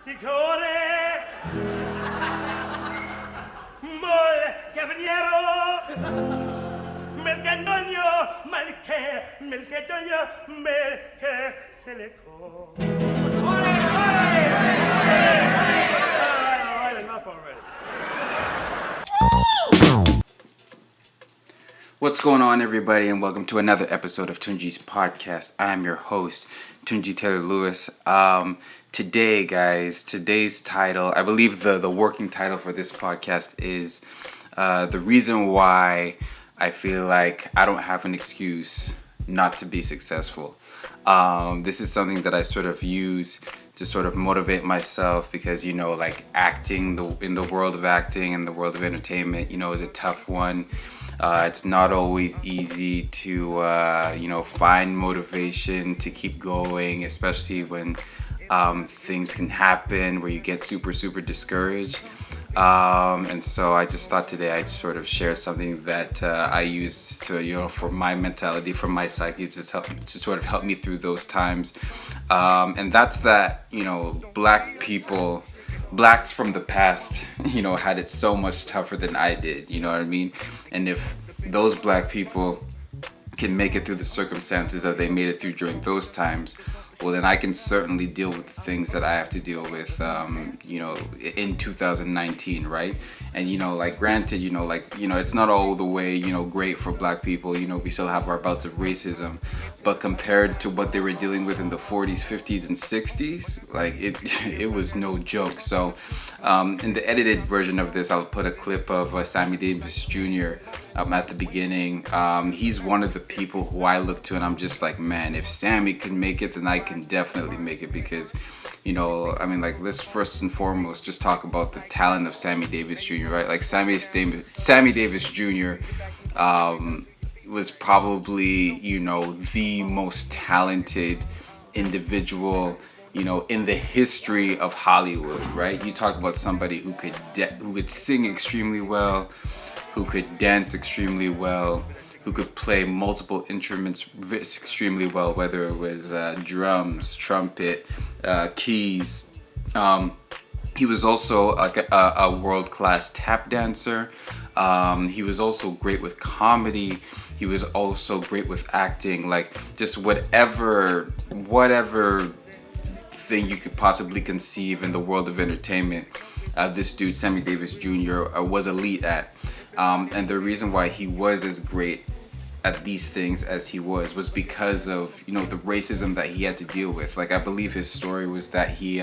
Signore, mol cavaliero, mel che dogno, mel che se le co. Enough already. What's going on, everybody, and welcome to another episode of Tunji's podcast. I am your host, Tunji Taylor Lewis. Today, guys, today's title, I believe the working title for this podcast is the reason why I feel like I don't have an excuse not to be successful. This is something that I sort of use to sort of motivate myself because, you know, like acting, in the world of acting and the world of entertainment, you know, is a tough one. It's not always easy to, find motivation to keep going, especially when things can happen where you get super, super discouraged. And so I just thought today I'd sort of share something that I use to, for my mentality, for my psyche, to sort of help me through those times. And that's that, blacks from the past, had it so much tougher than I did, you know what I mean? And if those black people can make it through the circumstances that they made it through during those times, well, then I can certainly deal with the things that I have to deal with, in 2019, right? And, granted, it's not all the way, great for black people. We still have our bouts of racism. But compared to what they were dealing with in the 40s, 50s, and 60s, like, it was no joke. So in the edited version of this, I'll put a clip of Sammy Davis Jr. At the beginning. He's one of the people who I look to, and I'm just like, man, if Sammy can make it, then I can definitely make it, because let's first and foremost just talk about the talent of Sammy Davis Jr., right? Like Sammy Davis Jr. Was probably, the most talented individual, in the history of Hollywood, right? You talk about somebody who could sing extremely well, who could dance extremely well, who could play multiple instruments extremely well, whether it was drums, trumpet, keys. He was also a world-class tap dancer. He was also great with comedy. He was also great with acting. Like, just whatever thing you could possibly conceive in the world of entertainment, this dude, Sammy Davis Jr., was elite at. And the reason why he was as great at these things as he was because of, the racism that he had to deal with. Like, I believe his story was that he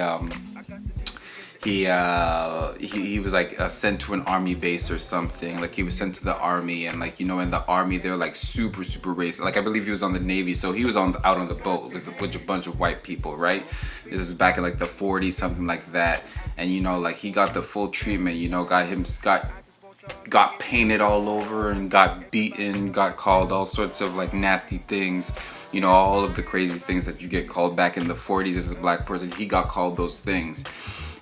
was like sent to an army base or something. Like, he was sent to the army, and in the army they're like super, super racist. Like, I believe he was on the Navy, so he was out on the boat with a bunch of white people, right? This is back in like the 40s, something like that. And he got the full treatment. Got painted all over and got beaten, got called all sorts of like nasty things, all of the crazy things that you get called back in the 40s as a black person. He got called those things.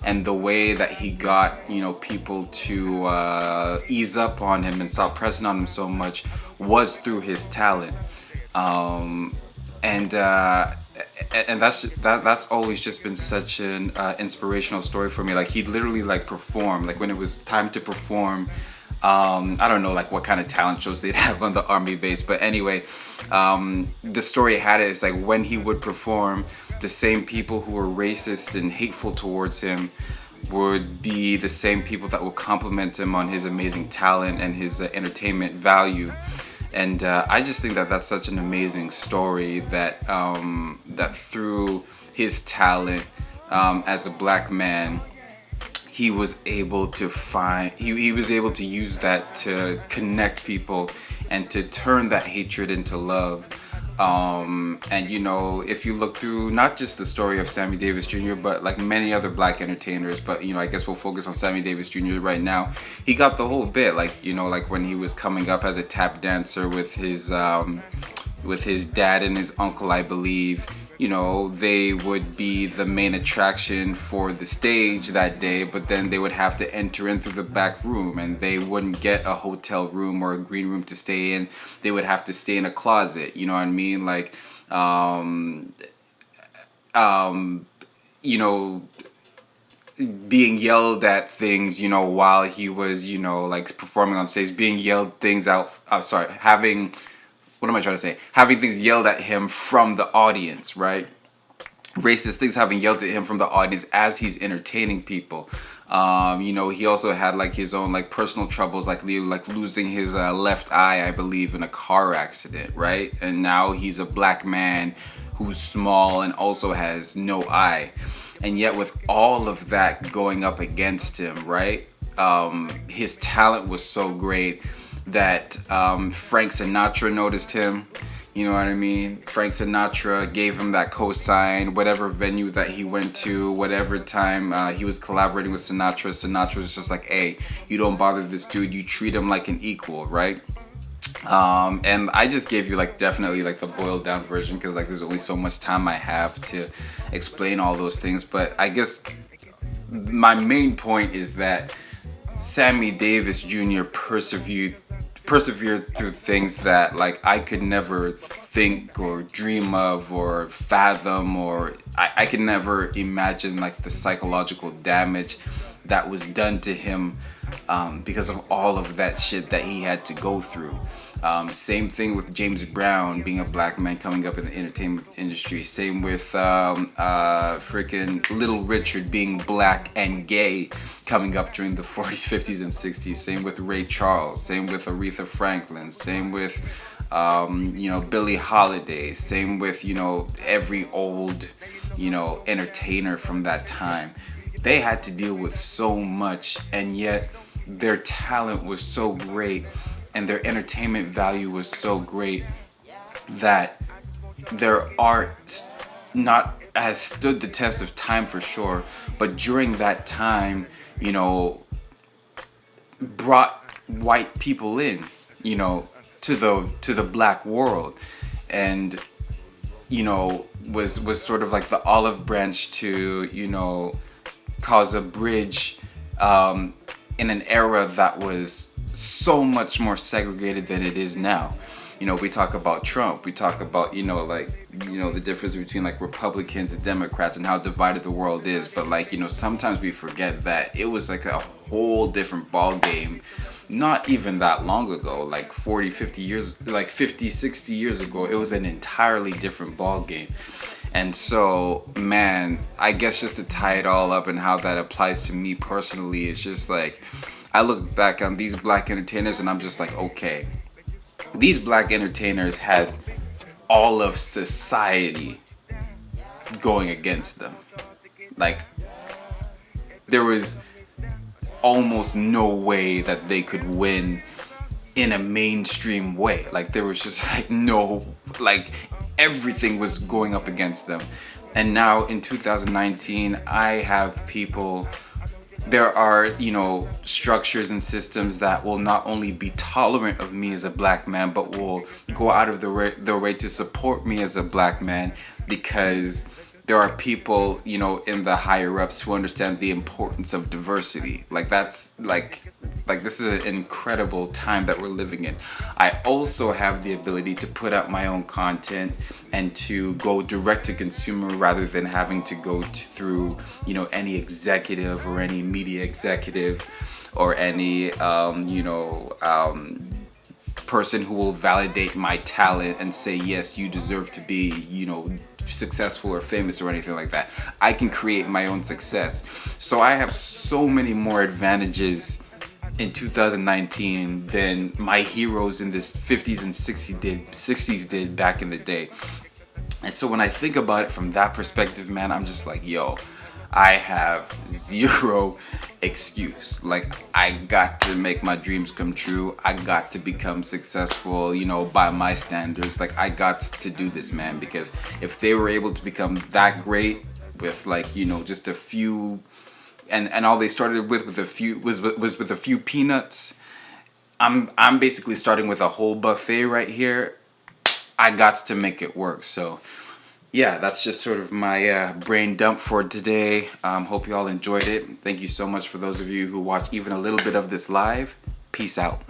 And the way that he got, people to ease up on him and stop pressing on him so much was through his talent. And that's always just been such an inspirational story for me. Like, he'd literally perform, when it was time to perform. I don't know what kind of talent shows they'd have on the army base, but anyway, the story had it is when he would perform, the same people who were racist and hateful towards him would be the same people that would compliment him on his amazing talent and his entertainment value. And I just think that that's such an amazing story that through his talent as a black man, he was able to he was able to use that to connect people and to turn that hatred into love. And if you look through not just the story of Sammy Davis Jr., but many other black entertainers, but I guess we'll focus on Sammy Davis Jr. right now. He got the whole bit, when he was coming up as a tap dancer with his dad and his uncle, I believe. They would be the main attraction for the stage that day, but then they would have to enter in through the back room, and they wouldn't get a hotel room or a green room to stay in. They would have to stay in a closet, you know what I mean? being yelled at things, while he was, like performing on stage, being yelled things out. I'm sorry, having, what am I trying to say? Having things yelled at him from the audience, right? Racist things having yelled at him from the audience as he's entertaining people. He also had like his own like personal troubles, like losing his left eye, I believe, in a car accident, right? And now he's a black man who's small and also has no eye. And yet with all of that going up against him, right? His talent was so great that Frank Sinatra noticed him. You know what I mean? Frank Sinatra gave him that cosign, whatever venue that he went to, whatever time he was collaborating with Sinatra. Sinatra was just like, hey, you don't bother this dude, you treat him like an equal, right? And I just gave you like definitely like the boiled down version because like there's only so much time I have to explain all those things. But I guess my main point is that Sammy Davis Jr. persevered through things that like I could never think or dream of or fathom, or I could never imagine like the psychological damage that was done to him because of all of that shit that he had to go through. Same thing with James Brown being a black man coming up in the entertainment industry. Same with freaking Little Richard being black and gay coming up during the 40s, 50s, and 60s. Same with Ray Charles. Same with Aretha Franklin. Same with Billie Holiday. Same with every old entertainer from that time. They had to deal with so much, and yet their talent was so great and their entertainment value was so great that their art not has stood the test of time for sure, but during that time, brought white people in, to the black world, and was sort of like the olive branch to cause a bridge in an era that was so much more segregated than it is now. We talk about Trump, we talk about the difference between like Republicans and Democrats and how divided the world is, but sometimes we forget that it was like a whole different ball game not even that long ago, like 40, 50 years, like 50, 60 years ago. It was an entirely different ball game. And so, man, I guess just to tie it all up and how that applies to me personally, it's just like, I look back on these black entertainers and I'm just like, okay, these black entertainers had all of society going against them. Like, there was almost no way that they could win in a mainstream way. Like, there was just like no, like, everything was going up against them. And now in 2019, I have people, there are, structures and systems that will not only be tolerant of me as a black man, but will go out of their way to support me as a black man, because there are people, in the higher ups who understand the importance of diversity. Like, that's like this is an incredible time that we're living in. I also have the ability to put out my own content and to go direct to consumer rather than having to go through, any executive or any media executive or any, person who will validate my talent and say, yes, you deserve to be, successful or famous or anything like that. I can create my own success. So I have so many more advantages in 2019 than my heroes in the 50s and 60s did back in the day. And so when I think about it from that perspective, man, I'm just like, yo, I have zero excuse. Like, I got to make my dreams come true. I got to become successful, by my standards. Like, I got to do this, man, because if they were able to become that great with just a few, and all they started with a few was with a few peanuts. I'm basically starting with a whole buffet right here. I got to make it work. So yeah, that's just sort of my brain dump for today. Hope you all enjoyed it. Thank you so much for those of you who watch even a little bit of this live. Peace out.